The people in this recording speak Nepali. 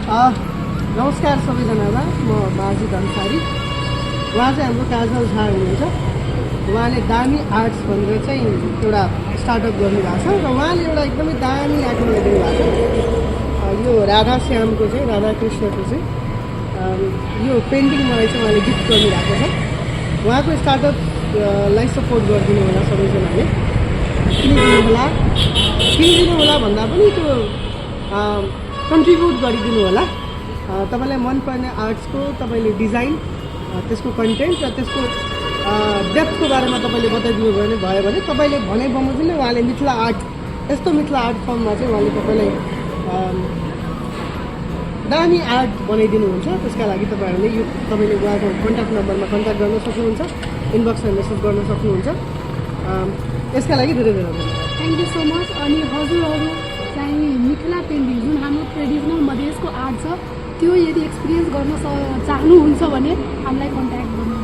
नमस्कार सबैजनालाई, म माजिद अन्सारी। उहाँ चाहिँ हाम्रो काजल झा हुनुहुन्छ। उहाँले दामी आर्ट्स भनेर चाहिँ एउटा स्टार्टअप गर्नुभएको छ र उहाँले एउटा एकदमै दामी आर्ट बनाइदिनु भएको छ। यो राधा श्यामको चाहिँ, राधाकृष्णको चाहिँ यो पेन्टिङ मलाई चाहिँ उहाँले गिफ्ट गर्नुभएको छ। उहाँको स्टार्टअपलाई सपोर्ट गरिदिनु होला सबैजनाले, किनिदिनु होला भन्दा पनि त्यो कन्ट्रिब्युट गरिदिनु होला। तपाईँलाई मनपर्ने आर्ट्सको तपाईँले डिजाइन, त्यसको कन्टेन्ट र त्यसको डेप्थको बारेमा तपाईँले बताइदिनु भयो भने तपाईँले भने बमोजिमले उहाँले मिथिला आर्ट, यस्तो मिथिला आर्ट फर्ममा चाहिँ उहाँले तपाईँलाई दामी आर्ट बनाइदिनुहुन्छ। त्यसका लागि तपाईँहरूले यो तपाईँले उहाँको कन्ट्याक्ट नम्बरमा कन्ट्याक्ट गर्न सक्नुहुन्छ, इनबक्समा मेसेज गर्न सक्नुहुन्छ। यसका लागि धेरै धेरै धन्यवाद। Thank you so much. अनि हजुरहरू चाहिँ मिथिला पेन्टिङ जुन हाम्रो ट्रेडिसनल मधेसको आर्ट छ त्यो यदि एक्सपिरियन्स गर्न चाहनुहुन्छ भने हामीलाई कन्ट्याक्ट गर्नु।